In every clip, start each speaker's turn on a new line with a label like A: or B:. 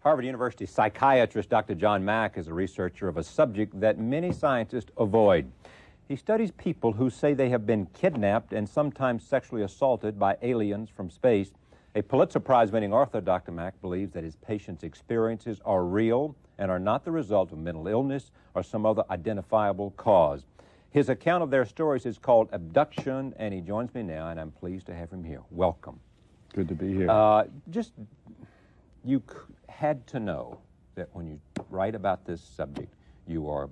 A: Harvard University psychiatrist Dr. John Mack is a researcher of a subject that many scientists avoid. He studies people who say they have been kidnapped and sometimes sexually assaulted by aliens from space. A Pulitzer Prize-winning author, Dr. Mack, believes that his patients' experiences are real and are not the result of mental illness or some other identifiable cause. His account of their stories is called Abduction, and he joins me now, and I'm pleased to have him here. Welcome.
B: Good to be here.
A: You had to know that when you write about this subject, you are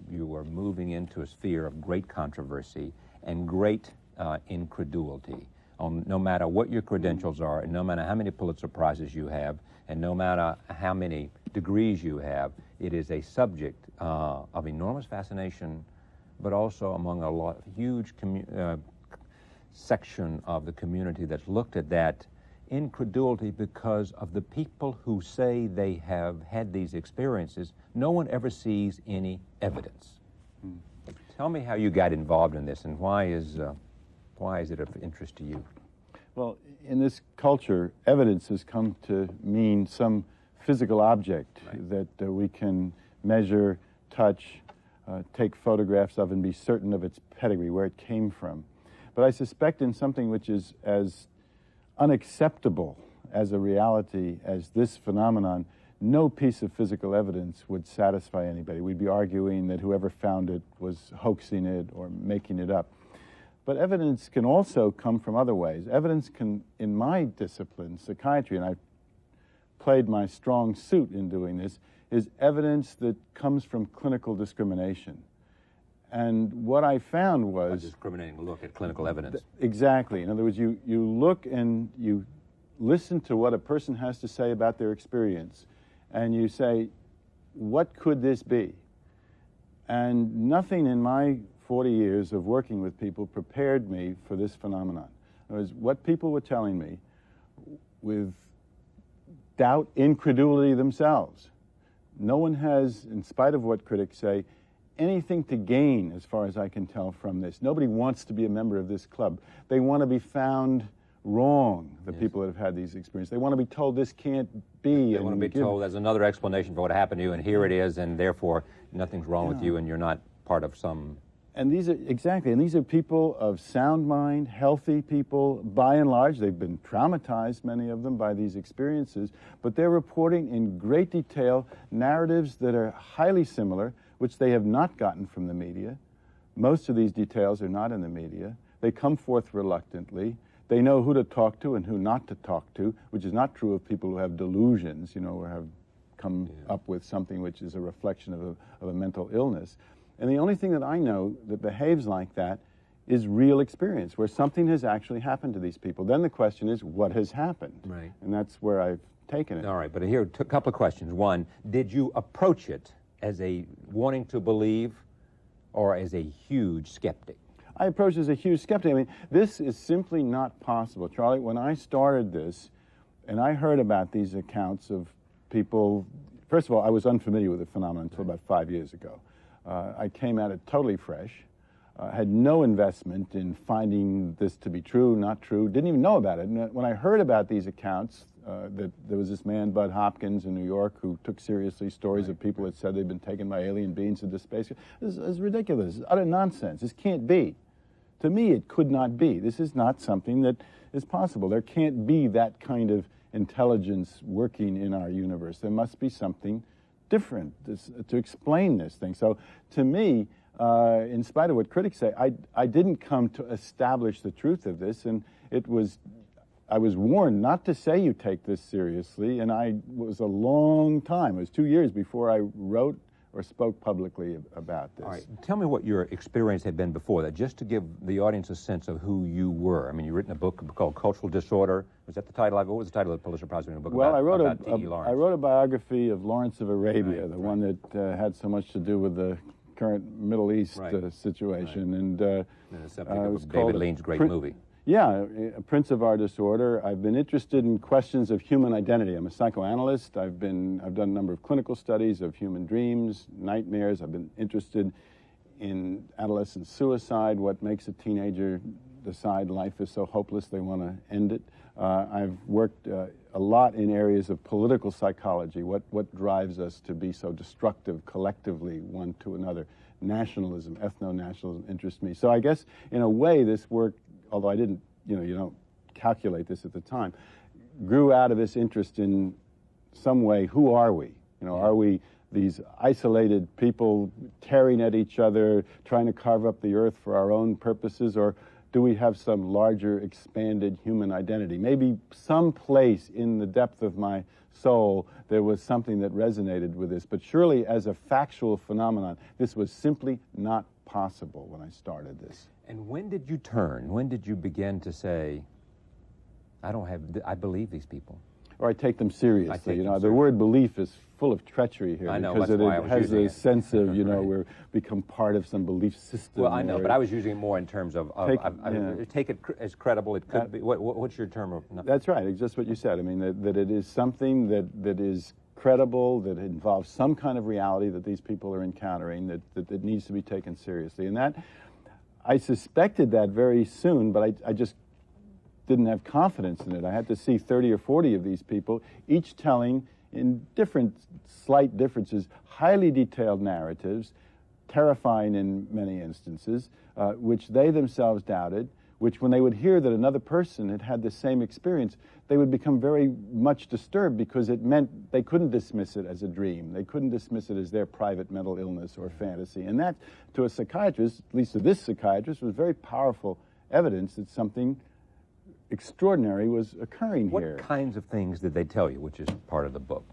A: moving into a sphere of great controversy and great incredulity. No matter what your credentials are, and no matter how many Pulitzer Prizes you have, and no matter how many degrees you have, it is a subject of enormous fascination, but also among a huge section of the community that's looked at that incredulity because of the people who say they have had these experiences. No one ever sees any evidence. Tell me how you got involved in this, and why is it of interest to you?
B: Well, in this culture, evidence has come to mean some physical object that we can measure, touch, take photographs of, and be certain of its pedigree, where it came from. But I suspect in something which is as unacceptable as a reality as this phenomenon, no piece of physical evidence would satisfy anybody. We'd be arguing that whoever found it was hoaxing it or making it up. But evidence can also come from other ways. Evidence can, in my discipline, psychiatry, and I've played my strong suit in doing this, is evidence that comes from clinical discrimination. And what I found was...
A: A discriminating look at clinical evidence.
B: Exactly. In other words, you look and you listen to what a person has to say about their experience, and you say, what could this be? And nothing in my 40 years of working with people prepared me for this phenomenon. In other words, what people were telling me with doubt, incredulity themselves. No one has, in spite of what critics say, anything to gain, as far as I can tell from this. Nobody wants to be a member of this club. They want to be found wrong, the people that have had these experiences. They want to be told this can't be.
A: They want to be told there's another explanation for what happened to you, and here it is, and therefore nothing's wrong with you, and you're not part of some...
B: And these are, exactly, and these are people of sound mind, healthy people. By and large, they've been traumatized, many of them, by these experiences, but they're reporting in great detail narratives that are highly similar, which they have not gotten from the media. Most of these details are not in the media. They come forth reluctantly. They know who to talk to and who not to talk to, which is not true of people who have delusions, you know, or have come up with something which is a reflection of a mental illness. And the only thing that I know that behaves like that is real experience, where something has actually happened to these people. Then the question is, what has happened?
A: Right.
B: And that's where I've taken it.
A: All right, but here, a couple of questions. One, did you approach it as a wanting to believe or as a huge skeptic?
B: I approached it as a huge skeptic. I mean, this is simply not possible. Charlie, when I started this, and I heard about these accounts of people, first of all, I was unfamiliar with the phenomenon until about 5 years ago. I came at it totally fresh, had no investment in finding this to be true, not true, didn't even know about it. And when I heard about these accounts, that there was this man, Bud Hopkins, in New York, who took seriously stories of people that said they'd been taken by alien beings into space. This is ridiculous. It's utter nonsense. This can't be. To me, it could not be. This is not something that is possible. There can't be that kind of intelligence working in our universe. There must be something different to explain this thing. So to me, in spite of what critics say, I didn't come to establish the truth of this, and I was warned not to say you take this seriously, and it was a long time. It was 2 years before I wrote or spoke publicly about this.
A: All right, tell me what your experience had been before that, just to give the audience a sense of who you were. I mean, you've written a book called Cultural Disorder. Was that the title of it? What was the title of the Pulitzer Prize-winning book
B: about? Well,
A: I
B: wrote a biography of Lawrence of Arabia, the one that had so much to do with the current Middle East situation. And
A: the subject of David Lean's great movie.
B: Yeah, a Prince of Our Disorder. I've been interested in questions of human identity. I'm a psychoanalyst. I've done a number of clinical studies of human dreams, nightmares. I've been interested in adolescent suicide, what makes a teenager decide life is so hopeless they want to end it. I've worked a lot in areas of political psychology, what drives us to be so destructive collectively one to another. Nationalism, ethno-nationalism interests me. So I guess in a way this work, although I didn't, you don't calculate this at the time, grew out of this interest in some way, who are we? Are we these isolated people tearing at each other, trying to carve up the earth for our own purposes, or do we have some larger, expanded human identity? Maybe someplace in the depth of my soul there was something that resonated with this, but surely as a factual phenomenon, this was simply not possible when I started this.
A: And when did you turn? When did you begin to say, I believe these people?
B: Or I take them seriously. The word belief is full of treachery here.
A: I know,
B: because
A: that's why I was
B: has
A: using
B: a
A: it.
B: sense of,
A: Right.
B: we're become part of some belief system.
A: Well, I know, but I was using it more in terms of take it as credible. It could be. What's your term of? No.
B: That's right. It's just what you said. I mean, that it is something that is credible, that involves some kind of reality that these people are encountering, that needs to be taken seriously. And that, I suspected that very soon, but I just didn't have confidence in it. I had to see 30 or 40 of these people, each telling in different, slight differences, highly detailed narratives, terrifying in many instances, which they themselves doubted, which when they would hear that another person had had the same experience, they would become very much disturbed because it meant they couldn't dismiss it as a dream. They couldn't dismiss it as their private mental illness or fantasy. And that, to a psychiatrist, at least to this psychiatrist, was very powerful evidence that something extraordinary was occurring here.
A: What kinds of things did they tell you, which is part of the book?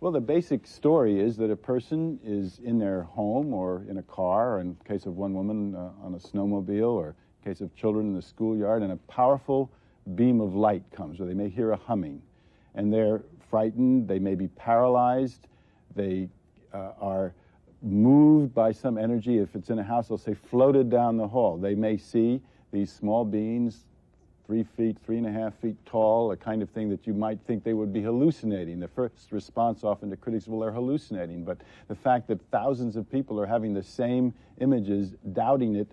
B: Well, the basic story is that a person is in their home or in a car, or in the case of one woman on a snowmobile, or in the case of children in the schoolyard, and a powerful beam of light comes, or they may hear a humming, and they're frightened, they may be paralyzed, they are moved by some energy. If it's in a house, they'll say floated down the hall. They may see these small beings, 3 feet, 3.5 feet tall, a kind of thing that you might think they would be hallucinating. The first response often to critics, well, they're hallucinating. But the fact that thousands of people are having the same images, doubting it,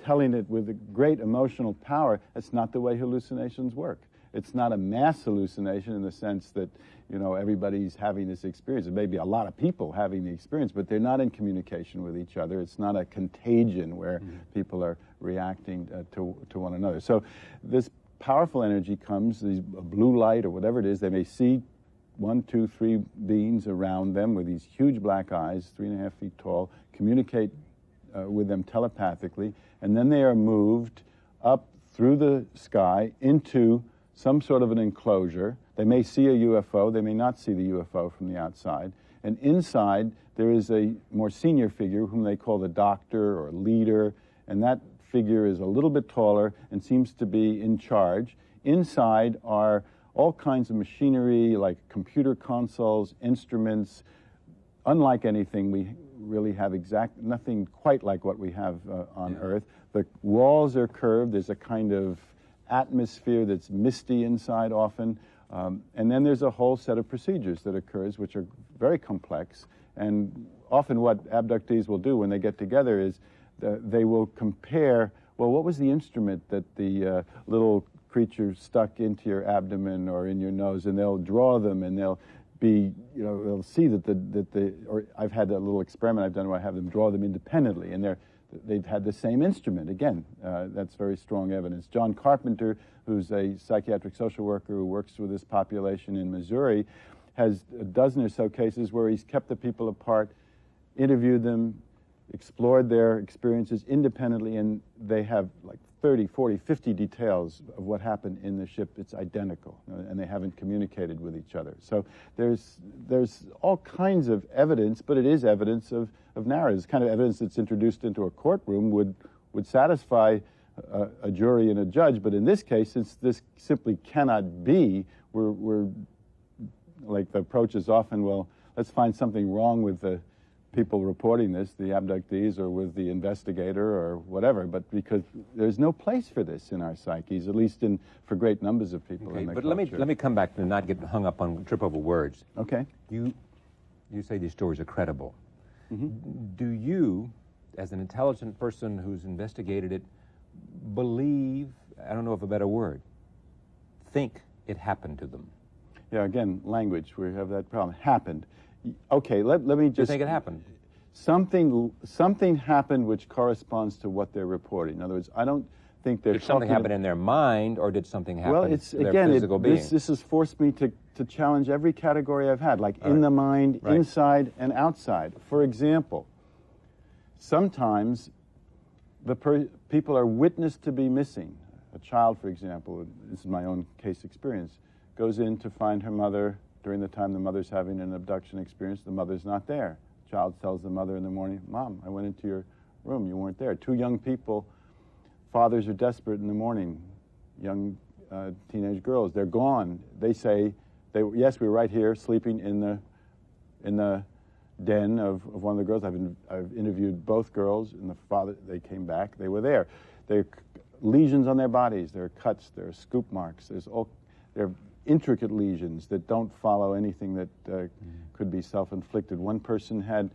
B: telling it with a great emotional power, that's not the way hallucinations work. It's not a mass hallucination in the sense that, everybody's having this experience. It may be a lot of people having the experience, but they're not in communication with each other. It's not a contagion where people are reacting to one another. So this powerful energy comes, these blue light or whatever it is. They may see 1, 2, 3 beings around them with these huge black eyes, 3.5 feet tall, communicate with them telepathically, and then they are moved up through the sky into some sort of an enclosure. They may see a UFO, they may not see the UFO from the outside, and inside there is a more senior figure whom they call the doctor or leader, and that figure is a little bit taller and seems to be in charge. Inside are all kinds of machinery like computer consoles, instruments, unlike anything we really have nothing quite like what we have on Earth. The walls are curved, there's a kind of atmosphere that's misty inside often, and then there's a whole set of procedures that occurs which are very complex, and often what abductees will do when they get together is they will compare, well, what was the instrument that the little creature stuck into your abdomen or in your nose, and they'll draw them, and they'll be, they'll see or I've had a little experiment I've done where I have them draw them independently, and they've had the same instrument. Again, that's very strong evidence. John Carpenter, who's a psychiatric social worker who works with this population in Missouri, has a dozen or so cases where he's kept the people apart, interviewed them, explored their experiences independently, and they have like 30, 40, 50 details of what happened in the ship. It's identical, and they haven't communicated with each other. So there's all kinds of evidence, but it is evidence of narratives. Kind of evidence that's introduced into a courtroom would satisfy a jury and a judge, but in this case, since this simply cannot be, we're like, the approach is often, well, let's find something wrong with the people reporting this, the abductees, or with the investigator, or whatever, but because there's no place for this in our psyches, at least for great numbers of people in the
A: but
B: culture.
A: let me come back to not get hung up on trip over words.
B: Okay.
A: You say these stories are credible.
B: Mm-hmm.
A: Do you, as an intelligent person who's investigated it, believe, I don't know if a better word, think it happened to them.
B: Yeah, again, language, we have that problem. Happened. Okay, let me just...
A: You think it happened?
B: Something happened which corresponds to what they're reporting. In other words, I don't think they're
A: Did something happen in their mind, or did something happen
B: well, it's,
A: to their
B: again,
A: physical being?
B: This has forced me to challenge every category I've had, like in the mind, inside, and outside. For example, sometimes people are witnessed to be missing. A child, for example, this is my own case experience, goes in to find her mother during the time the mother's having an abduction experience. The mother's not there. The child tells the mother in the morning, "Mom, I went into your room. You weren't there." Two young people, fathers are desperate in the morning, young teenage girls. They're gone. They say, "Yes, we were right here sleeping in the den of one of the girls." I've interviewed both girls, and the father. They came back. They were there. There are lesions on their bodies. There are cuts. There are scoop marks. There are intricate lesions that don't follow anything that could be self-inflicted. One person had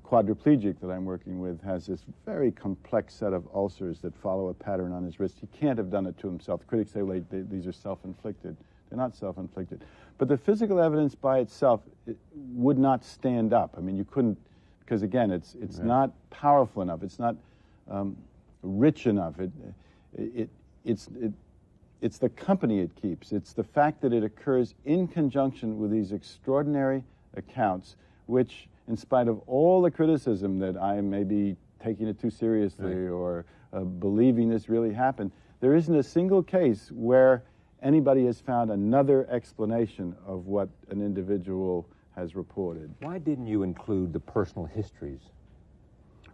B: quadriplegic that I'm working with has this very complex set of ulcers that follow a pattern on his wrist. He can't have done it to himself. Critics say, well, these are self-inflicted. They're not self-inflicted. But the physical evidence by itself would not stand up. I mean, you couldn't, because again, it's not powerful enough. It's not rich enough. It's the company it keeps. It's the fact that it occurs in conjunction with these extraordinary accounts, which, in spite of all the criticism that I may be taking it too seriously or believing this really happened, there isn't a single case where anybody has found another explanation of what an individual has reported.
A: Why didn't you include the personal histories?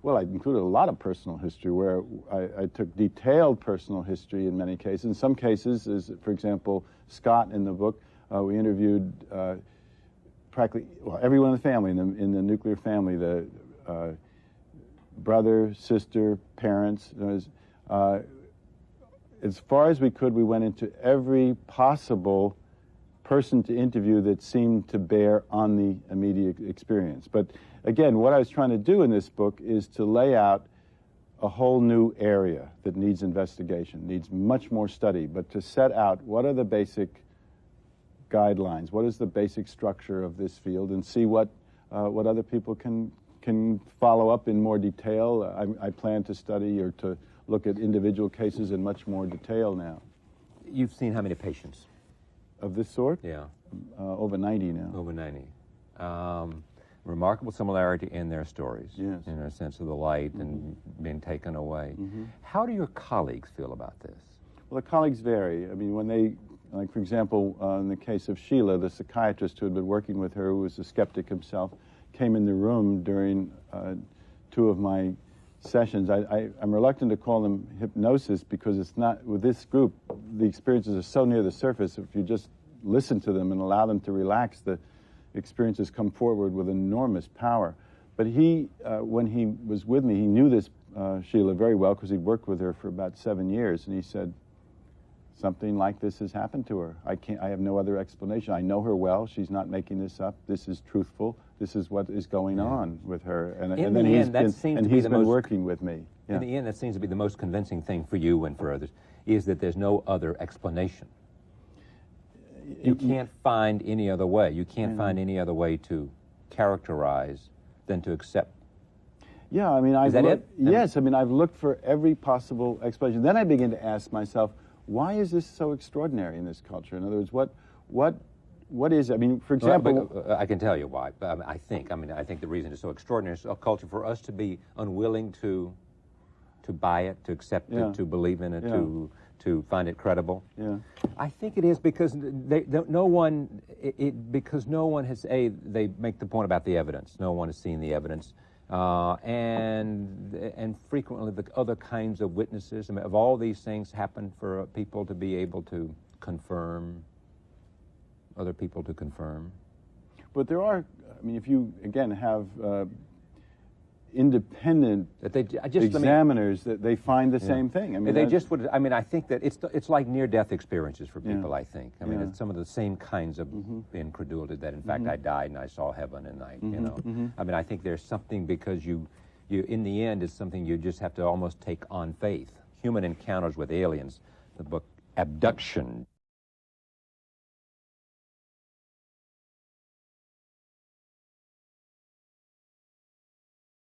B: Well, I included a lot of personal history where I took detailed personal history in many cases. In some cases, as for example, Scott in the book, we interviewed practically everyone in the family, in the nuclear family, the brother, sister, parents. As far as we could, we went into every possible person to interview that seemed to bear on the immediate experience. But again, what I was trying to do in this book is to lay out a whole new area that needs investigation, needs much more study, but to set out what are the basic guidelines, what is the basic structure of this field, and see what other people can follow up in more detail. I plan to study or to look at individual cases in much more detail now.
A: You've seen how many patients?
B: Of this sort?
A: Yeah.
B: Over 90 now.
A: Over 90. Remarkable similarity in their stories,
B: yes,
A: in their sense of the light and being taken away. How do your colleagues feel about this?
B: Well, the colleagues vary. I mean, when they, like for example, in the case of Sheila, the psychiatrist who had been working with her, who was a skeptic himself, came in the room during two of my sessions. I'm reluctant to call them hypnosis because it's not, with this group, the experiences are so near the surface. If you just listen to them and allow them to relax, the experiences come forward with enormous power. But he, when he was with me, he knew this Sheila very well because he'd worked with her for about 7 years, and he said, something like this has happened to her. I have no other explanation. I know her well. She's not making this up. This is truthful. This is what is going on with her. And then he's been working with me. Yeah.
A: In the end, that seems to be the most convincing thing for you and for others, is that there's no other explanation. You can't find any other way. You can't find any other way to characterize than to accept.
B: Yeah, I mean, yes, I mean, I've looked for every possible explanation. Then I begin to ask myself, why is this so extraordinary in this culture? In other words, what is it? I mean, for example...
A: I can tell you why. I think the reason it's so extraordinary is a culture for us to be unwilling to buy it, to accept it, to believe in it, to find it credible. Yeah. I think it is because no one has, they make the point about the evidence. No one has seen the evidence. And frequently the other kinds of witnesses, I mean, of all these things happen for people to be able to confirm, other people to confirm.
B: But there are, I mean, if you, again, have independent examiners, that they find the same thing. I mean,
A: they just would. I mean, I think that it's like near-death experiences for people. I think. I mean, it's some of the same kinds of incredulity that, in fact, I died and I saw heaven, and you know. I mean, I think there's something because you in the end, is something you just have to almost take on faith. human encounters with aliens, the book Abduction.